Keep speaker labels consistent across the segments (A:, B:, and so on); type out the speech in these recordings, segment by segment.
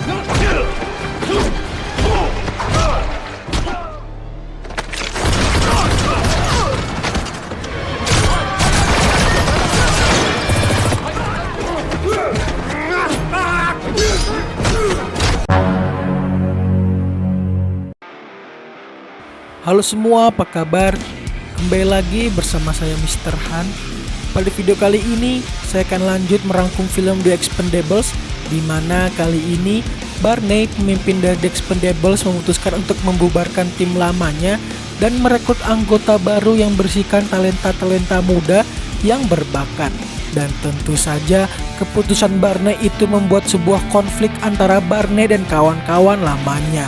A: Halo semua, apa kabar? Kembali lagi bersama saya Mr. Han. Pada video kali ini, saya akan lanjut merangkum film The Expendables, di mana kali ini Barney, pemimpin dari The Expendables, memutuskan untuk membubarkan tim lamanya dan merekrut anggota baru yang berisikan talenta-talenta muda yang berbakat. Dan tentu saja, keputusan Barney itu membuat sebuah konflik antara Barney dan kawan-kawan lamanya.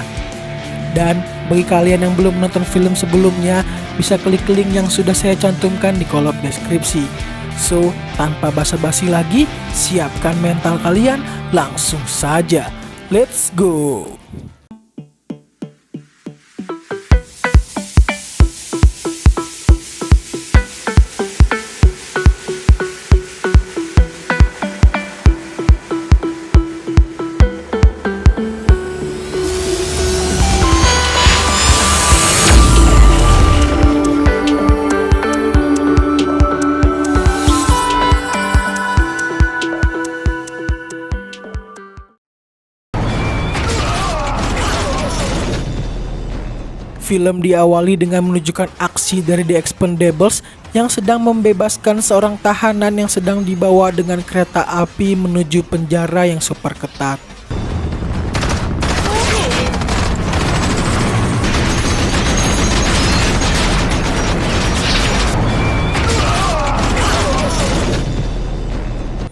A: Dan bagi kalian yang belum menonton film sebelumnya, bisa klik link yang sudah saya cantumkan di kolom deskripsi. So, tanpa basa-basi lagi, siapkan mental kalian, langsung saja. Let's go! Film diawali dengan menunjukkan aksi dari The Expendables yang sedang membebaskan seorang tahanan yang sedang dibawa dengan kereta api menuju penjara yang super ketat.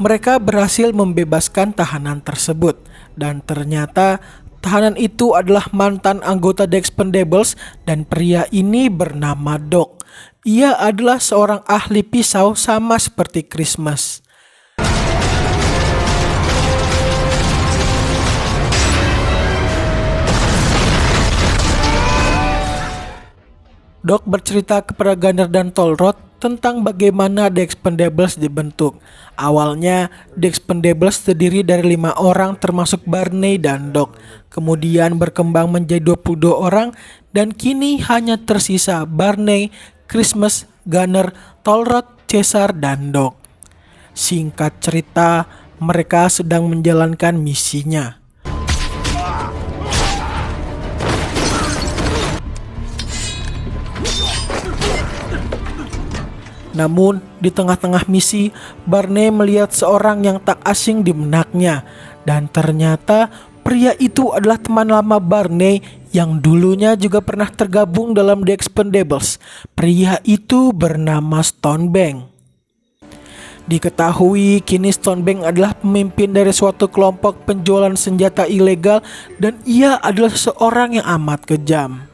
A: Mereka berhasil membebaskan tahanan tersebut, dan ternyata tahanan itu adalah mantan anggota The Expendables, dan pria ini bernama Doc. Ia adalah seorang ahli pisau sama seperti Christmas. Doc bercerita kepada Gunner dan Tolrod tentang bagaimana The Expendables dibentuk. Awalnya, The Expendables terdiri dari 5 orang termasuk Barney dan Doc. Kemudian berkembang menjadi 22 orang dan kini hanya tersisa Barney, Christmas, Gunner, Tolrod, Caesar, dan Doc. Singkat cerita, mereka sedang menjalankan misinya. Namun, di tengah-tengah misi, Barney melihat seorang yang tak asing di benaknya. Dan ternyata, pria itu adalah teman lama Barney yang dulunya juga pernah tergabung dalam The Expendables. Pria itu bernama Stonebank. Diketahui kini Stonebank adalah pemimpin dari suatu kelompok penjualan senjata ilegal dan ia adalah seseorang yang amat kejam.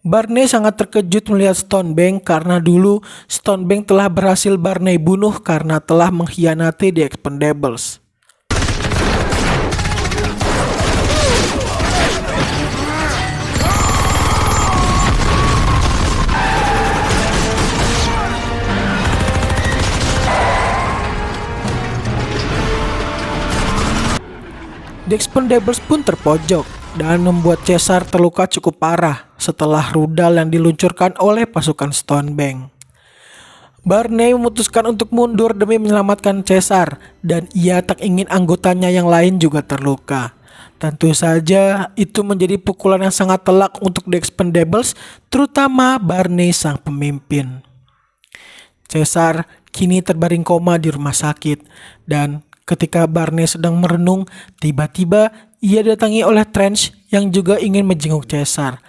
A: Barney sangat terkejut melihat Stonebank karena dulu Stonebank telah berhasil Barney bunuh karena telah mengkhianati The Expendables. The Expendables pun terpojok dan membuat Caesar terluka cukup parah setelah rudal yang diluncurkan oleh pasukan Stonebank. Barney memutuskan untuk mundur demi menyelamatkan Caesar dan ia tak ingin anggotanya yang lain juga terluka. Tentu saja itu menjadi pukulan yang sangat telak untuk The Expendables, terutama Barney sang pemimpin. Caesar kini terbaring koma di rumah sakit dan ketika Barney sedang merenung, tiba-tiba ia didatangi oleh Trench yang juga ingin menjenguk Caesar.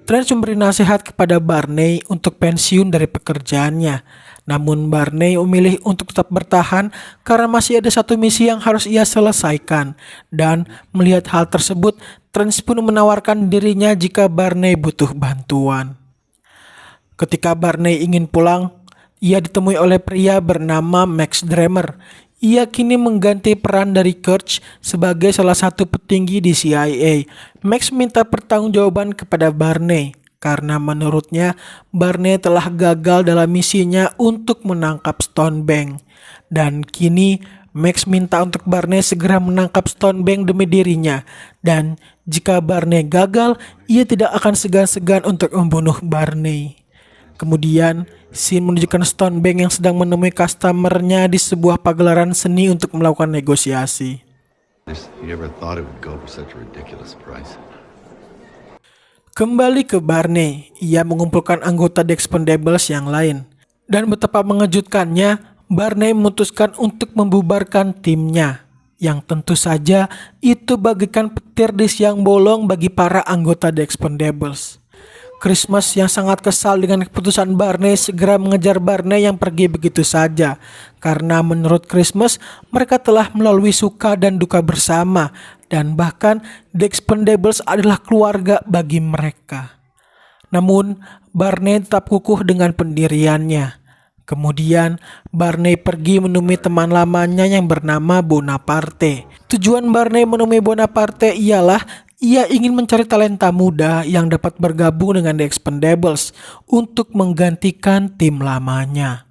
A: Trench memberi nasihat kepada Barney untuk pensiun dari pekerjaannya. Namun Barney memilih untuk tetap bertahan karena masih ada satu misi yang harus ia selesaikan. Dan melihat hal tersebut, Trench pun menawarkan dirinya jika Barney butuh bantuan. Ketika Barney ingin pulang, ia ditemui oleh pria bernama Max Dreamer. Ia kini mengganti peran dari Kurtz sebagai salah satu petinggi di CIA. Max minta pertanggungjawaban kepada Barney karena menurutnya Barney telah gagal dalam misinya untuk menangkap Stonebank. Dan kini Max minta untuk Barney segera menangkap Stonebank demi dirinya, dan jika Barney gagal, ia tidak akan segan-segan untuk membunuh Barney. Kemudian, scene menunjukkan Stonebank yang sedang menemui customernya di sebuah pagelaran seni untuk melakukan negosiasi.
B: You ever thought it would go for such a ridiculous price?
A: Kembali ke Barney, ia mengumpulkan anggota The Expendables yang lain. Dan betapa mengejutkannya, Barney memutuskan untuk membubarkan timnya. Yang tentu saja itu bagikan petir di siang bolong bagi para anggota The Expendables. Christmas yang sangat kesal dengan keputusan Barney segera mengejar Barney yang pergi begitu saja. Karena menurut Christmas, mereka telah melalui suka dan duka bersama. Dan bahkan The Expendables adalah keluarga bagi mereka. Namun, Barney tetap kukuh dengan pendiriannya. Kemudian, Barney pergi menemui teman lamanya yang bernama Bonaparte. Tujuan Barney menemui Bonaparte ialah ia ingin mencari talenta muda yang dapat bergabung dengan The Expendables untuk menggantikan tim lamanya.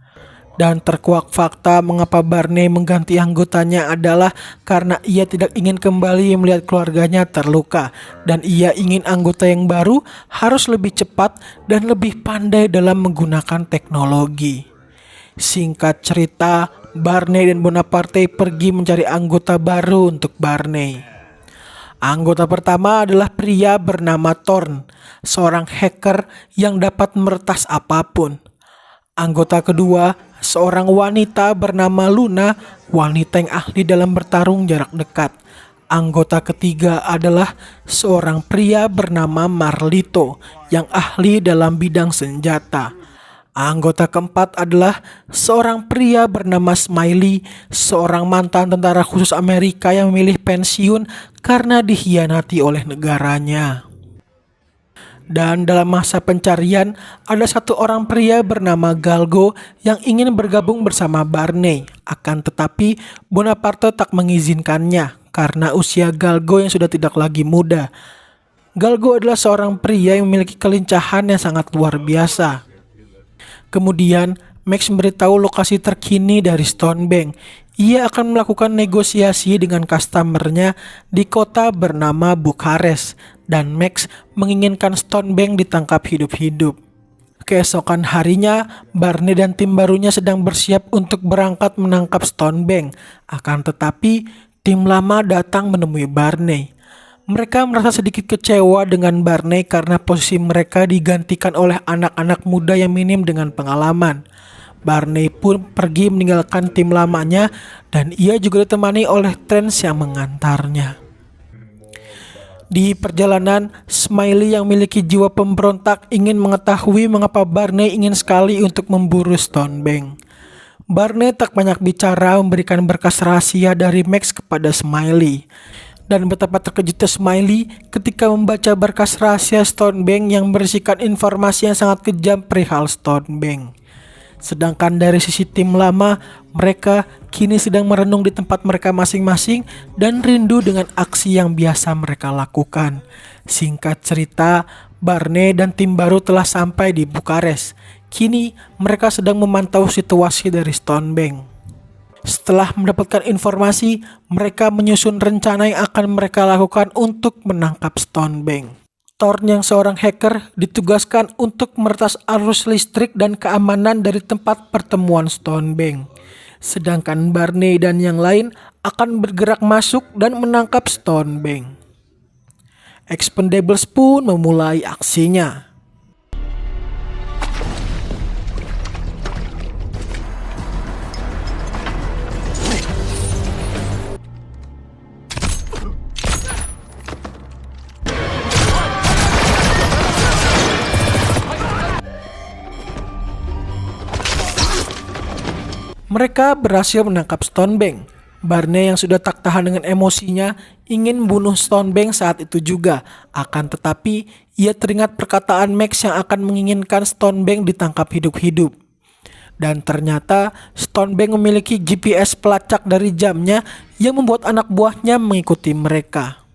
A: Dan terkuak fakta mengapa Barney mengganti anggotanya adalah karena ia tidak ingin kembali melihat keluarganya terluka. Dan ia ingin anggota yang baru harus lebih cepat dan lebih pandai dalam menggunakan teknologi. Singkat cerita, Barney dan Bonaparte pergi mencari anggota baru untuk Barney. Anggota pertama adalah pria bernama Thorn, seorang hacker yang dapat meretas apapun. Anggota kedua, seorang wanita bernama Luna, wanita yang ahli dalam bertarung jarak dekat. Anggota ketiga adalah seorang pria bernama Marlito, yang ahli dalam bidang senjata. Anggota keempat adalah seorang pria bernama Smiley, seorang mantan tentara khusus Amerika yang memilih pensiun karena dikhianati oleh negaranya. Dan dalam masa pencarian, ada satu orang pria bernama Galgo yang ingin bergabung bersama Barney. Akan tetapi, Bonaparte tak mengizinkannya karena usia Galgo yang sudah tidak lagi muda. Galgo adalah seorang pria yang memiliki kelincahan yang sangat luar biasa. Kemudian, Max memberitahu lokasi terkini dari Stonebank. Ia akan melakukan negosiasi dengan customernya di kota bernama Bukares. Dan Max menginginkan Stonebank ditangkap hidup-hidup. Keesokan harinya, Barney dan tim barunya sedang bersiap untuk berangkat menangkap Stonebank. Akan tetapi, tim lama datang menemui Barney. Mereka merasa sedikit kecewa dengan Barney karena posisi mereka digantikan oleh anak-anak muda yang minim dengan pengalaman. Barney pun pergi meninggalkan tim lamanya dan ia juga ditemani oleh Trance yang mengantarnya. Di perjalanan, Smiley yang memiliki jiwa pemberontak ingin mengetahui mengapa Barney ingin sekali untuk memburu Stonebank. Barney tak banyak bicara memberikan berkas rahasia dari Max kepada Smiley. Dan betapa terkejutnya Smiley ketika membaca berkas rahasia Stonebank yang berisikan informasi yang sangat kejam perihal Stonebank. Sedangkan dari sisi tim lama, mereka kini sedang merenung di tempat mereka masing-masing dan rindu dengan aksi yang biasa mereka lakukan. Singkat cerita, Barney dan tim baru telah sampai di Bukares. Kini mereka sedang memantau situasi dari Stonebank. Setelah mendapatkan informasi, mereka menyusun rencana yang akan mereka lakukan untuk menangkap Stonebank. Thorn yang seorang hacker ditugaskan untuk meretas arus listrik dan keamanan dari tempat pertemuan Stonebank. Sedangkan Barney dan yang lain akan bergerak masuk dan menangkap Stonebank. Expendables pun memulai aksinya. Mereka berhasil menangkap Stonebank. Barney yang sudah tak tahan dengan emosinya ingin membunuh Stonebank saat itu juga. Akan tetapi, ia teringat perkataan Max yang akan menginginkan Stonebank ditangkap hidup-hidup. Dan ternyata Stonebank memiliki GPS pelacak dari jamnya yang membuat anak buahnya mengikuti mereka.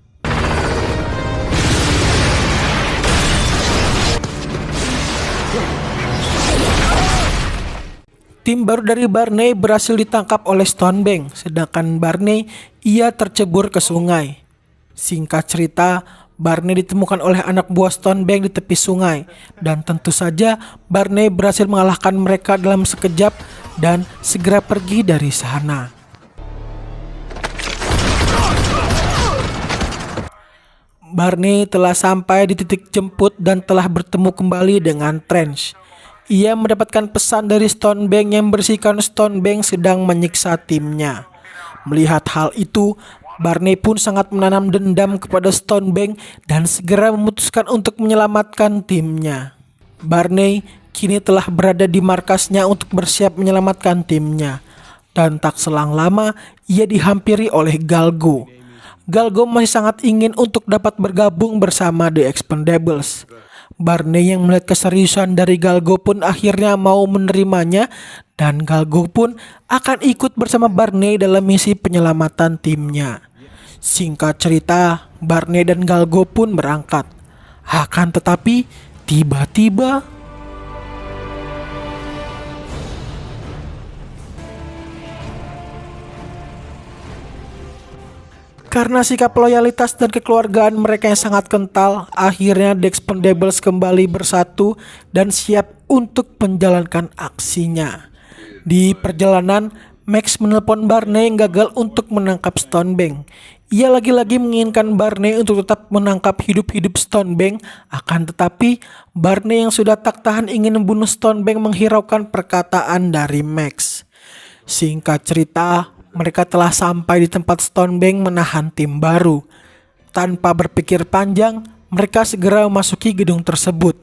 A: Tim baru dari Barney berhasil ditangkap oleh Stonebank, sedangkan Barney ia tercebur ke sungai. Singkat cerita, Barney ditemukan oleh anak buah Stonebank di tepi sungai, dan tentu saja Barney berhasil mengalahkan mereka dalam sekejap dan segera pergi dari sana. Barney telah sampai di titik jemput dan telah bertemu kembali dengan Trench. Ia mendapatkan pesan dari Stonebank yang berisikan Stonebank sedang menyiksa timnya. Melihat hal itu, Barney pun sangat menanam dendam kepada Stonebank dan segera memutuskan untuk menyelamatkan timnya. Barney kini telah berada di markasnya untuk bersiap menyelamatkan timnya. Dan tak selang lama, ia dihampiri oleh Galgo. Galgo masih sangat ingin untuk dapat bergabung bersama The Expendables. Barney yang melihat keseriusan dari Galgo pun akhirnya mau menerimanya, dan Galgo pun akan ikut bersama Barney dalam misi penyelamatan timnya. Singkat cerita, Barney dan Galgo pun berangkat. Akan tetapi, tiba-tiba karena sikap loyalitas dan kekeluargaan mereka yang sangat kental, akhirnya The Expendables kembali bersatu dan siap untuk menjalankan aksinya. Di perjalanan, Max menelpon Barney yang gagal untuk menangkap Stonebank. Ia lagi-lagi menginginkan Barney untuk tetap menangkap hidup-hidup Stonebank, akan tetapi Barney yang sudah tak tahan ingin membunuh Stonebank menghiraukan perkataan dari Max. Singkat cerita, mereka telah sampai di tempat Stonebank menahan tim baru. Tanpa berpikir panjang, mereka segera memasuki gedung tersebut.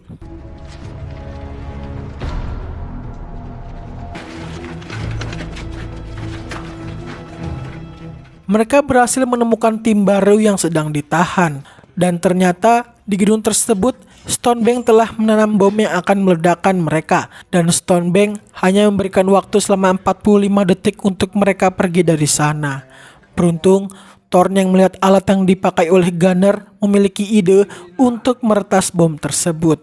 A: Mereka berhasil menemukan tim baru yang sedang ditahan. Dan ternyata di gedung tersebut, Stonebank telah menanam bom yang akan meledakkan mereka, dan Stonebank hanya memberikan waktu selama 45 detik untuk mereka pergi dari sana. Beruntung, Thorne yang melihat alat yang dipakai oleh Gunner memiliki ide untuk meretas bom tersebut.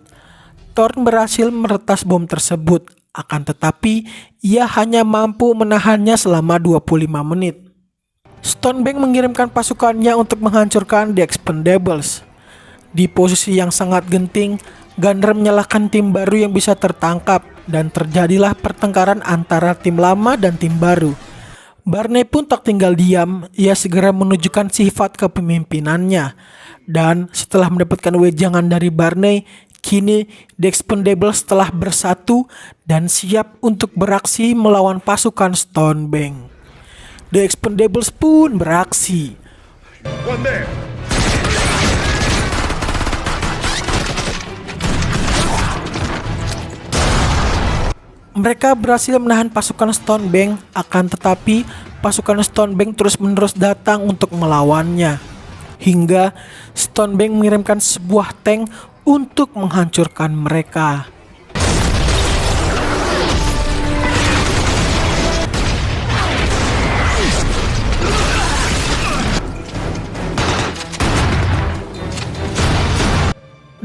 A: Thorne berhasil meretas bom tersebut, akan tetapi ia hanya mampu menahannya selama 25 menit. Stonebank mengirimkan pasukannya untuk menghancurkan The Expendables. Di posisi yang sangat genting, Gunner menyalahkan tim baru yang bisa tertangkap, dan terjadilah pertengkaran antara tim lama dan tim baru. Barney pun tak tinggal diam, ia segera menunjukkan sifat kepemimpinannya. Dan setelah mendapatkan wejangan dari Barney, kini The Expendables telah bersatu dan siap untuk beraksi melawan pasukan Stonebank. The Expendables pun beraksi.
C: One there.
A: Mereka berhasil menahan pasukan Stonebank, akan tetapi pasukan Stonebank terus-menerus datang untuk melawannya. Hingga Stonebank mengirimkan sebuah tank untuk menghancurkan mereka.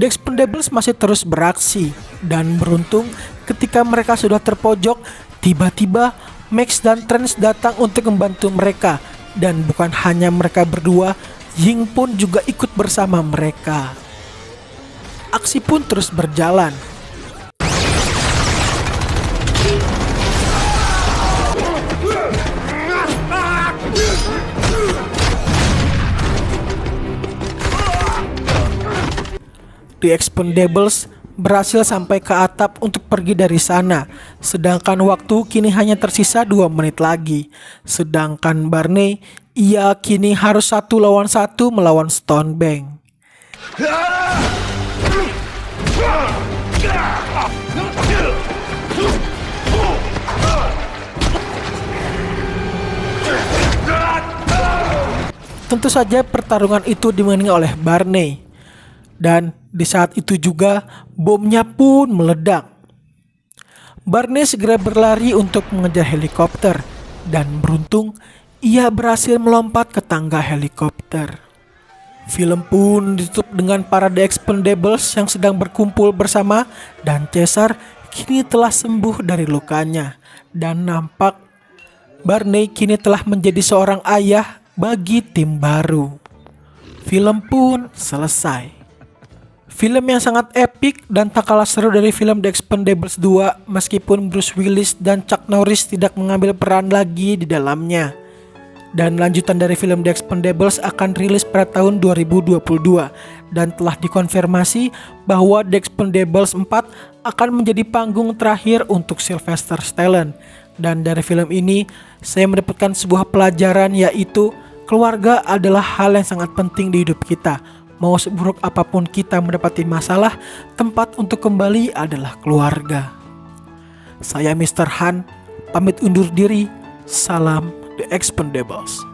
A: The Expendables masih terus beraksi, dan beruntung ketika mereka sudah terpojok, tiba-tiba Max dan Trench datang untuk membantu mereka. Dan bukan hanya mereka berdua, Ying pun juga ikut bersama mereka. Aksi pun terus berjalan. The Expendables berhasil sampai ke atap untuk pergi dari sana, sedangkan waktu kini hanya tersisa 2 menit lagi. Sedangkan Barney, ia kini harus 1 lawan 1 melawan Stonebank. Tentu saja pertarungan itu dimenangi oleh Barney. Dan di saat itu juga bomnya pun meledak. Barney segera berlari untuk mengejar helikopter, dan beruntung ia berhasil melompat ke tangga helikopter. Film pun ditutup dengan para The Expendables yang sedang berkumpul bersama, dan Caesar kini telah sembuh dari lukanya dan nampak Barney kini telah menjadi seorang ayah bagi tim baru. Film pun selesai. Film yang sangat epik dan tak kalah seru dari film The Expendables 2 meskipun Bruce Willis dan Chuck Norris tidak mengambil peran lagi di dalamnya. Dan lanjutan dari film The Expendables akan rilis pada tahun 2022 dan telah dikonfirmasi bahwa The Expendables 4 akan menjadi panggung terakhir untuk Sylvester Stallone. Dan dari film ini saya mendapatkan sebuah pelajaran, yaitu keluarga adalah hal yang sangat penting di hidup kita. Mau seburuk apapun kita mendapati masalah, tempat untuk kembali adalah keluarga. Saya Mr. Han, pamit undur diri. Salam The Expendables.